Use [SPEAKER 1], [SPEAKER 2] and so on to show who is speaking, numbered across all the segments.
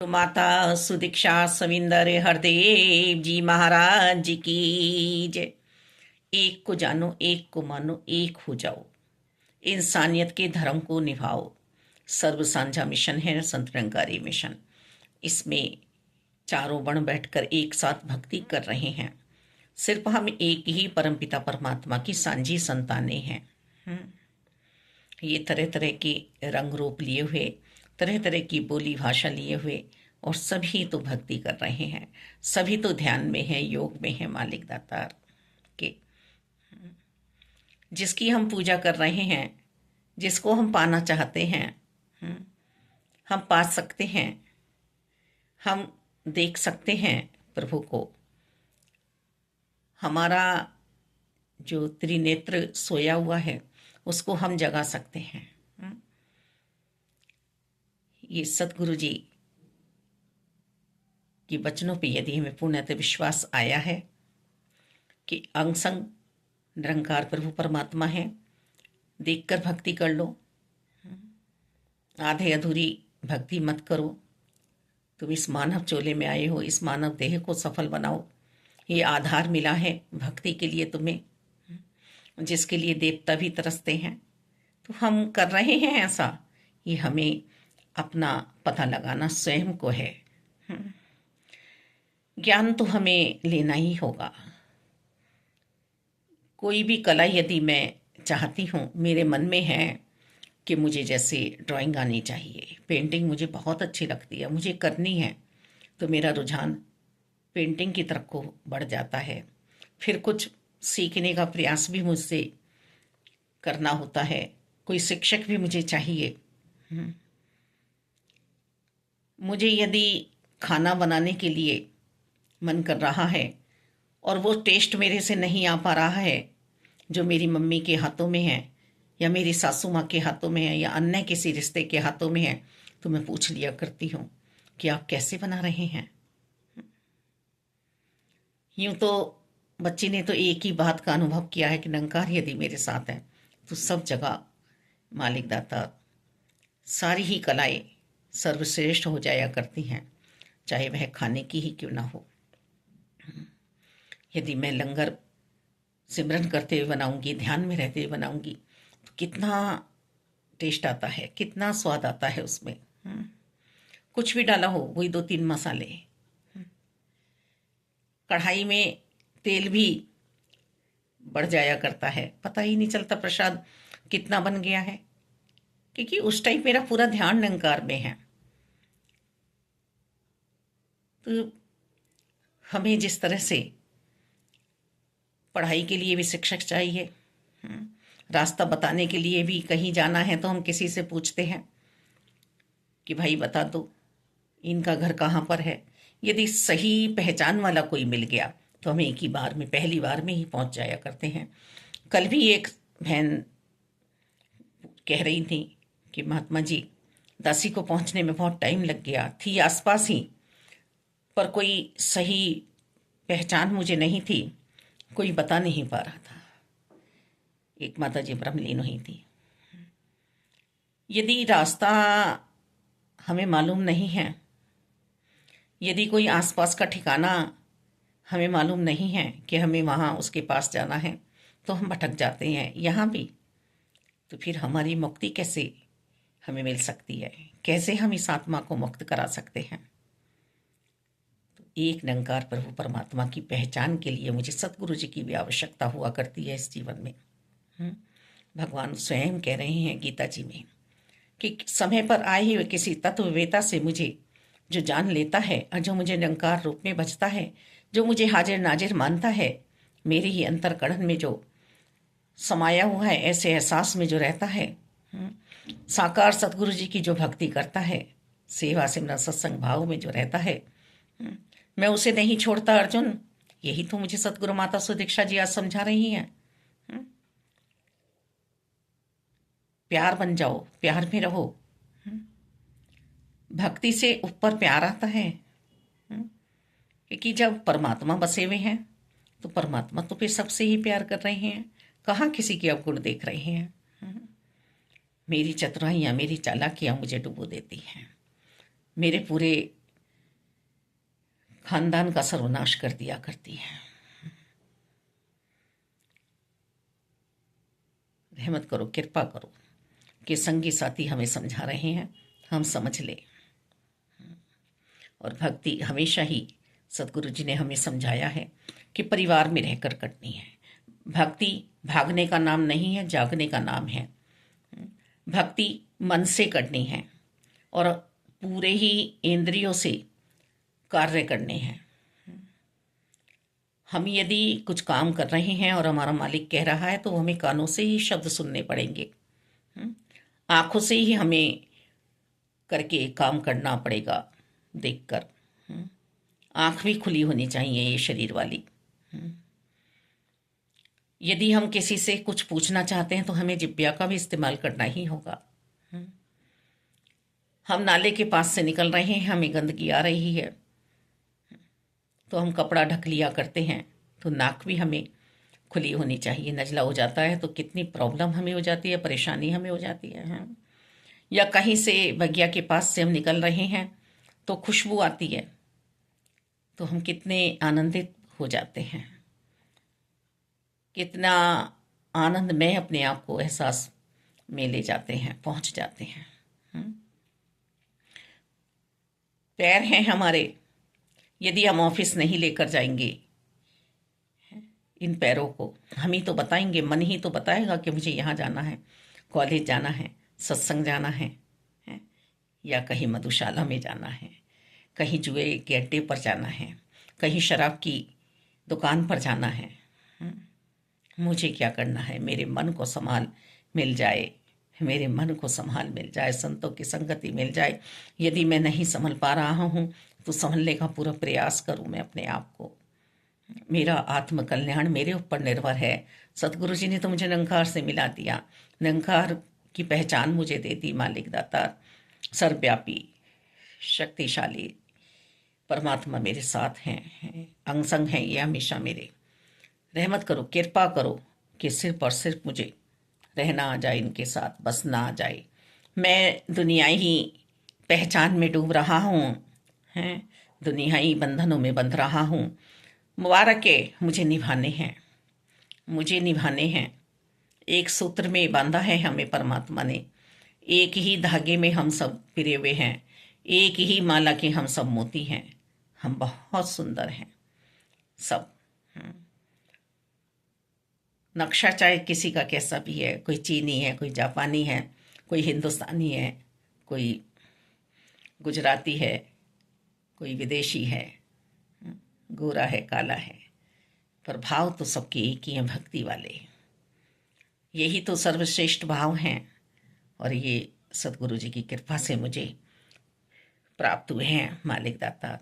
[SPEAKER 1] तो माता सुदीक्षा सविंदर हरदेव जी महाराज जी की जय। एक को जानो, एक को मानो, एक हो जाओ, इंसानियत के धर्म को निभाओ। सर्व साझा मिशन है संत निरंकारी मिशन। इसमें चारों बण बैठकर एक साथ भक्ति कर रहे हैं। सिर्फ हम एक ही परमपिता परमात्मा की सांझी संतानें हैं। ये तरह तरह के रंग रूप लिए हुए, तरह तरह की बोली भाषा लिए हुए, और सभी तो भक्ति कर रहे हैं, सभी तो ध्यान में है, योग में है मालिक दातार के। जिसकी हम पूजा कर रहे हैं, जिसको हम पाना चाहते हैं, हम पा सकते हैं, हम देख सकते हैं प्रभु को। हमारा जो त्रिनेत्र सोया हुआ है उसको हम जगा सकते हैं। ये सतगुरु जी के वचनों पे यदि हमें पूर्णतः विश्वास आया है कि अंग संग निरंकार प्रभु परमात्मा है, देखकर भक्ति कर लो, आधे अधूरी भक्ति मत करो। तुम इस मानव चोले में आए हो, इस मानव देह को सफल बनाओ। ये आधार मिला है भक्ति के लिए तुम्हें, जिसके लिए देवता भी तरसते हैं। तो हम कर रहे हैं ऐसा, ये हमें अपना पता लगाना स्वयं को है। ज्ञान तो हमें लेना ही होगा। कोई भी कला यदि मैं चाहती हूँ, मेरे मन में है कि मुझे जैसे ड्राइंग आनी चाहिए, पेंटिंग मुझे बहुत अच्छी लगती है, मुझे करनी है, तो मेरा रुझान पेंटिंग की तरफ को बढ़ जाता है। फिर कुछ सीखने का प्रयास भी मुझसे करना होता है, कोई शिक्षक भी मुझे चाहिए। मुझे यदि खाना बनाने के लिए मन कर रहा है और वो टेस्ट मेरे से नहीं आ पा रहा है जो मेरी मम्मी के हाथों में है, या मेरी सासू माँ के हाथों में है, या अन्य किसी रिश्ते के हाथों में है, तो मैं पूछ लिया करती हूँ कि आप कैसे बना रहे हैं। यूं तो बच्ची ने तो एक ही बात का अनुभव किया है कि निरंकार यदि मेरे साथ है तो सब जगह मालिक दाता सारी ही कलाएं सर्वश्रेष्ठ हो जाया करती हैं, चाहे वह खाने की ही क्यों ना हो। यदि मैं लंगर सिमरन करते हुए बनाऊंगी, ध्यान में रहते हुए बनाऊंगी, तो कितना टेस्ट आता है, कितना स्वाद आता है उसमें। कुछ भी डाला हो, वही 2-3 मसाले। कढ़ाई में तेल भी बढ़ जाया करता है, पता ही नहीं चलता प्रसाद कितना बन गया है, क्योंकि उस टाइम मेरा पूरा ध्यान निरंकार में है। तो हमें जिस तरह से पढ़ाई के लिए भी शिक्षक चाहिए, रास्ता बताने के लिए भी कहीं जाना है तो हम किसी से पूछते हैं कि भाई बता दो इनका घर कहाँ पर है। यदि सही पहचान वाला कोई मिल गया तो हम एक ही बार में, पहली बार में ही पहुंच जाया करते हैं। कल भी एक बहन कह रही थी कि महात्मा जी, दासी को पहुंचने में बहुत टाइम लग गया, थी आसपास ही पर कोई सही पहचान मुझे नहीं थी, कोई बता नहीं पा रहा था। एक माता जी ब्रह्मलीन हुई थी। यदि रास्ता हमें मालूम नहीं है, यदि कोई आसपास का ठिकाना हमें मालूम नहीं है कि हमें वहाँ उसके पास जाना है, तो हम भटक जाते हैं यहाँ भी। तो फिर हमारी मुक्ति कैसे हमें मिल सकती है, कैसे हम इस आत्मा को मुक्त करा सकते हैं। तो एक निरंकार प्रभु परमात्मा की पहचान के लिए मुझे सतगुरु जी की भी आवश्यकता हुआ करती है इस जीवन में। भगवान स्वयं कह रहे हैं गीता जी में कि समय पर आए हुए किसी तत्ववेता से मुझे जो जान लेता है और जो मुझे निरंकार रूप में बचता है, जो मुझे हाजिर नाजिर मानता है, मेरे ही अंतर्करण में जो समाया हुआ है, ऐसे एहसास में जो रहता है, साकार सतगुरु जी की जो भक्ति करता है, सेवा सिमरन सत्संग भाव में जो रहता है, मैं उसे नहीं छोड़ता अर्जुन। यही तो मुझे सतगुरु माता सुदीक्षा जी आज समझा रही हैं। प्यार बन जाओ, प्यार में रहो। भक्ति से ऊपर प्यार आता है, क्योंकि जब परमात्मा बसे हुए हैं तो परमात्मा तो फिर सबसे ही प्यार कर रहे हैं, कहाँ किसी के अवगुण देख रहे हैं। मेरी चतुराइयाँ, मेरी चालाकियाँ मुझे डुबो देती हैं, मेरे पूरे खानदान का सर्वनाश कर दिया करती है। रहमत करो, कृपा करो कि संगी साथी हमें समझा रहे हैं, हम समझ ले। और भक्ति हमेशा ही सदगुरु जी ने हमें समझाया है कि परिवार में रहकर करनी है। भक्ति भागने का नाम नहीं है, जागने का नाम है। भक्ति मन से करनी है और पूरे ही इंद्रियों से कार्य करने हैं। हम यदि कुछ काम कर रहे हैं और हमारा मालिक कह रहा है तो हमें कानों से ही शब्द सुनने पड़ेंगे, आंखों से ही हमें करके काम करना पड़ेगा देखकर। आंख भी खुली होनी चाहिए ये शरीर वाली। यदि हम किसी से कुछ पूछना चाहते हैं तो हमें जिब्या का भी इस्तेमाल करना ही होगा। हम नाले के पास से निकल रहे हैं, हमें गंदगी आ रही है तो हम कपड़ा ढक लिया करते हैं, तो नाक भी हमें खुली होनी चाहिए। नजला हो जाता है तो कितनी प्रॉब्लम हमें हो जाती है, परेशानी हमें हो जाती है। या कहीं से बगिया के पास से हम निकल रहे हैं तो खुशबू आती है तो हम कितने आनंदित हो जाते हैं, कितना आनंद में अपने आप को एहसास में ले जाते हैं, पहुंच जाते हैं। पैर हैं हमारे, यदि हम ऑफिस नहीं लेकर जाएंगे इन पैरों को, हम ही तो बताएंगे, मन ही तो बताएगा कि मुझे यहाँ जाना है, कॉलेज जाना है, सत्संग जाना है, या कहीं मधुशाला में जाना है, कहीं जुए के अड्डे पर जाना है, कहीं शराब की दुकान पर जाना है। मुझे क्या करना है, मेरे मन को संभाल मिल जाए, मेरे मन को संभाल मिल जाए, संतों की संगति मिल जाए। यदि मैं नहीं संभल पा रहा हूँ तो संभलने का पूरा प्रयास करूँ मैं अपने आप को। मेरा आत्म कल्याण मेरे ऊपर निर्भर है। सतगुरु जी ने तो मुझे निरंकार से मिला दिया, निरंकार की पहचान मुझे दे दी। मालिक दाता सर्वव्यापी शक्तिशाली परमात्मा मेरे साथ हैं, अंग संग हैं ये हमेशा मेरे। रहमत करो, कृपा करो कि सिर्फ और सिर्फ मुझे रहना आ जाए इनके साथ, बसना आ जाए। मैं दुनियाई ही पहचान में डूब रहा हूँ, हैं, दुनियाई बंधनों में बंध रहा हूँ। मुबारक है, मुझे निभाने हैं, मुझे निभाने हैं। एक सूत्र में बांधा है हमें परमात्मा ने, एक ही धागे में हम सब पिरे हुए हैं, एक ही माला के हम सब मोती हैं। हम बहुत सुंदर हैं सब। नक्शा चाहे किसी का कैसा भी है, कोई चीनी है, कोई जापानी है, कोई हिंदुस्तानी है, कोई गुजराती है, कोई विदेशी है, गोरा है, काला है, पर भाव तो सबके एक ही हैं, भक्ति वाले। यही तो सर्वश्रेष्ठ भाव हैं और ये सदगुरु जी की कृपा से मुझे प्राप्त हुए हैं मालिक दाता।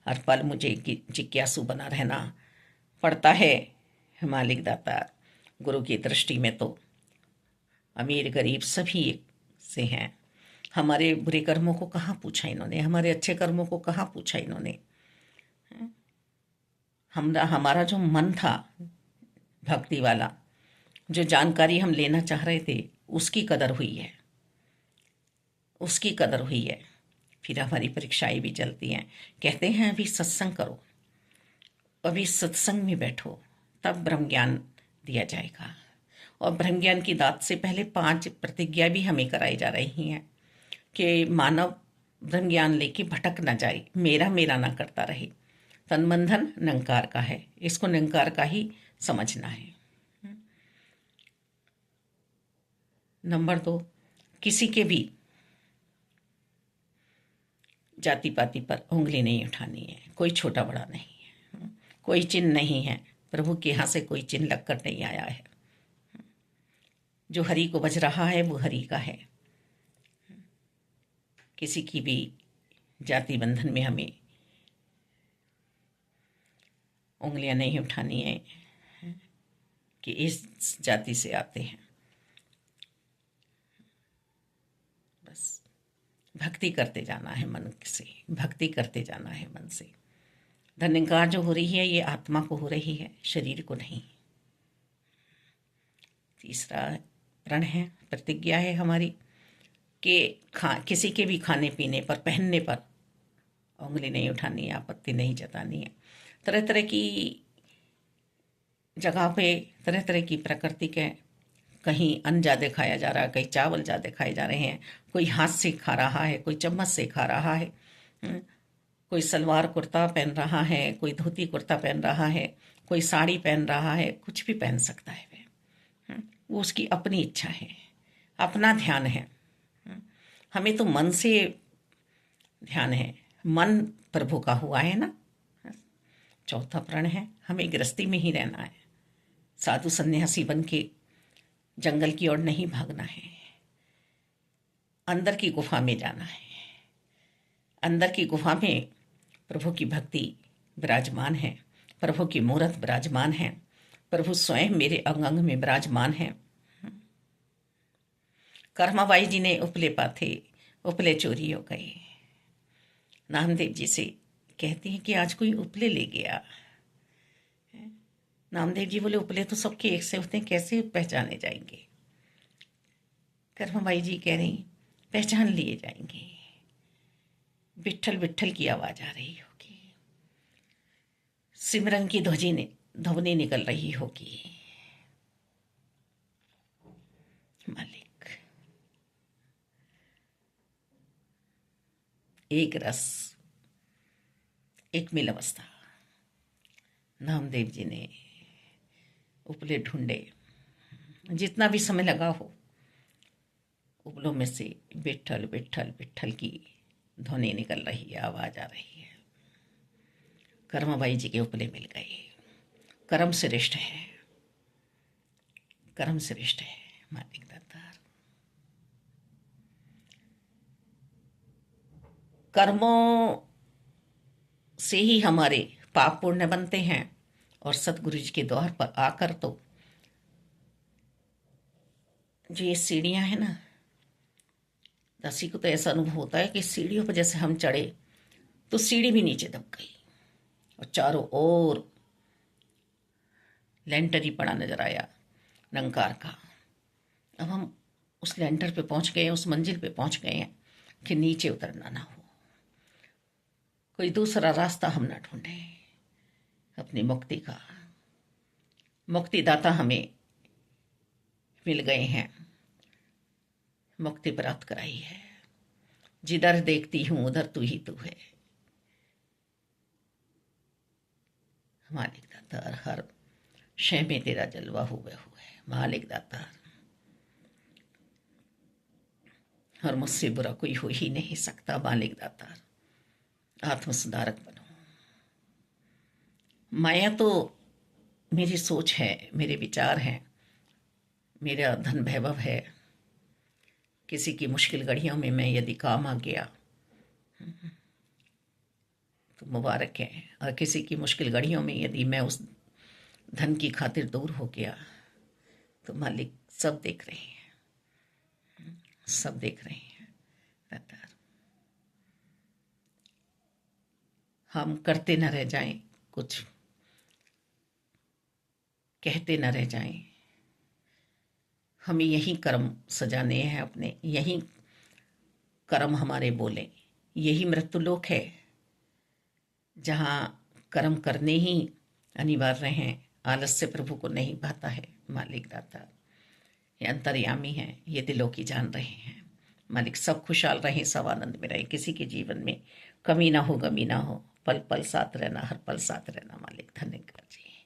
[SPEAKER 1] हर पल मुझे जिज्ञासु बना रहना पड़ता है मालिक दाता। गुरु की दृष्टि में तो अमीर गरीब सभी एक से हैं। हमारे बुरे कर्मों को कहाँ पूछा इन्होंने, हमारे अच्छे कर्मों को कहाँ पूछा इन्होंने। हमारा जो मन था भक्ति वाला, जो जानकारी हम लेना चाह रहे थे, उसकी कदर हुई है, उसकी कदर हुई है। फिर हमारी परीक्षाएं भी चलती हैं। कहते हैं अभी सत्संग करो, अभी सत्संग में बैठो, तब ब्रह्म ज्ञान दिया जाएगा। और ब्रह्म ज्ञान की दात से पहले 5 प्रतिज्ञा भी हमें कराई जा रही हैं कि मानव ब्रह्म ज्ञान लेके भटक ना जाए, मेरा मेरा ना करता रहे। तन मन धन निरंकार का है, इसको निरंकार का ही समझना है। नंबर 2, किसी के भी जाति पाति पर उंगली नहीं उठानी है। कोई छोटा बड़ा नहीं है, कोई चिन्ह नहीं है, प्रभु के यहाँ से कोई चिन्ह लगकर नहीं आया है। जो हरि को बज रहा है वो हरि का है। किसी की भी जाति बंधन में हमें उंगलियां नहीं उठानी है कि इस जाति से आते हैं। बस भक्ति करते जाना है मन से, भक्ति करते जाना है मन से। धन्यकार जो हो रही है ये आत्मा को हो रही है, शरीर को नहीं। तीसरा प्रण है, प्रतिज्ञा है हमारी कि किसी के भी खाने पीने पर, पहनने पर उंगली नहीं उठानी है, आपत्ति नहीं जतानी है। तरह तरह की जगह पे तरह तरह की प्रकृति के, कहीं अन्न ज़्यादा खाया जा रहा है, कहीं चावल ज़्यादा खाए जा रहे हैं, कोई हाथ से खा रहा है, कोई चम्मच से खा रहा है, कोई सलवार कुर्ता पहन रहा है, कोई धोती कुर्ता पहन रहा है, कोई साड़ी पहन रहा है, कुछ भी पहन सकता है वो उसकी अपनी इच्छा है, अपना ध्यान है। हमें तो मन से ध्यान है, मन प्रभु का हुआ है ना। चौथा प्रण है, हमें गृहस्थी में ही रहना है, साधु सन्यासी बन के जंगल की ओर नहीं भागना है, अंदर की गुफा में जाना है। अंदर की गुफा में प्रभु की भक्ति विराजमान है, प्रभु की मूर्त विराजमान है, प्रभु स्वयं मेरे अंग अंग में विराजमान है। कर्माबाई जी ने उपले पाथे, उपले चोरी हो गए। नामदेव जी से कहती हैं कि आज कोई उपले ले गया। नामदेव जी बोले उपले तो सबके एक से होते हैं, कैसे पहचाने जाएंगे। कर्माबाई जी कह रही पहचान लिए जाएंगे, विट्ठल विट्ठल की आवाज आ रही होगी, सिमरन की ध्वनि निकल रही होगी। मालिक एक रस, एक मिल अवस्था। नामदेव जी ने उपले ढूंढे, जितना भी समय लगा हो, उपलों में से विट्ठल विट्ठल विट्ठल की ध्वनि निकल रही है, आवाज आ रही है। कर्माबाई जी के उपले मिल गए। कर्म श्रेष्ठ है, कर्म श्रेष्ठ है मालिक दातार। कर्मों से ही हमारे पाप पुण्य बनते हैं, और सतगुरु जी के द्वार पर आकर तो जो ये सीढ़ियां हैं ना, दासी को तो ऐसा अनुभव होता है कि सीढ़ियों पर जैसे हम चढ़े तो सीढ़ी भी नीचे दब गई और चारों ओर लेंटर ही पड़ा नजर आया नंकार का। अब हम उस लेंटर पे पहुंच गए, उस मंजिल पे पहुंच गए हैं कि नीचे उतरना ना हो, कोई दूसरा रास्ता हम ना ढूंढे अपनी मुक्ति का। मुक्तिदाता हमें मिल गए हैं, मुक्ति प्राप्त कराई है। जिधर देखती हूं उधर तू ही तू है मालिक दातार। हर शय में तेरा जलवा हुए हुए मालिक दातार, और मुझसे बुरा कोई हो ही नहीं सकता मालिक दातार। आत्म सुधारक बनो। माया तो मेरी सोच है, मेरे विचार हैं, मेरा धन वैभव है। किसी की मुश्किल घड़ियों में मैं यदि काम आ गया तो मुबारक है, और किसी की मुश्किल घड़ियों में यदि मैं उस धन की खातिर दूर हो गया तो मालिक सब देख रहे हैं, सब देख रहे हैं दातार। हम करते न रह जाएं, कुछ कहते न रह जाएं। हमें यही कर्म सजाने हैं अपने, यही कर्म हमारे बोले। यही मृत्युलोक है जहाँ कर्म करने ही अनिवार्य हैं। आलस्य प्रभु को नहीं भाता है मालिक दाता। ये अंतर्यामी है, ये दिलों की जान रहे हैं मालिक। सब खुशहाल रहें, सब आनंद में रहें, किसी के जीवन में कमी ना हो, गमी ना हो। पल पल साथ रहना, हर पल साथ रहना मालिक।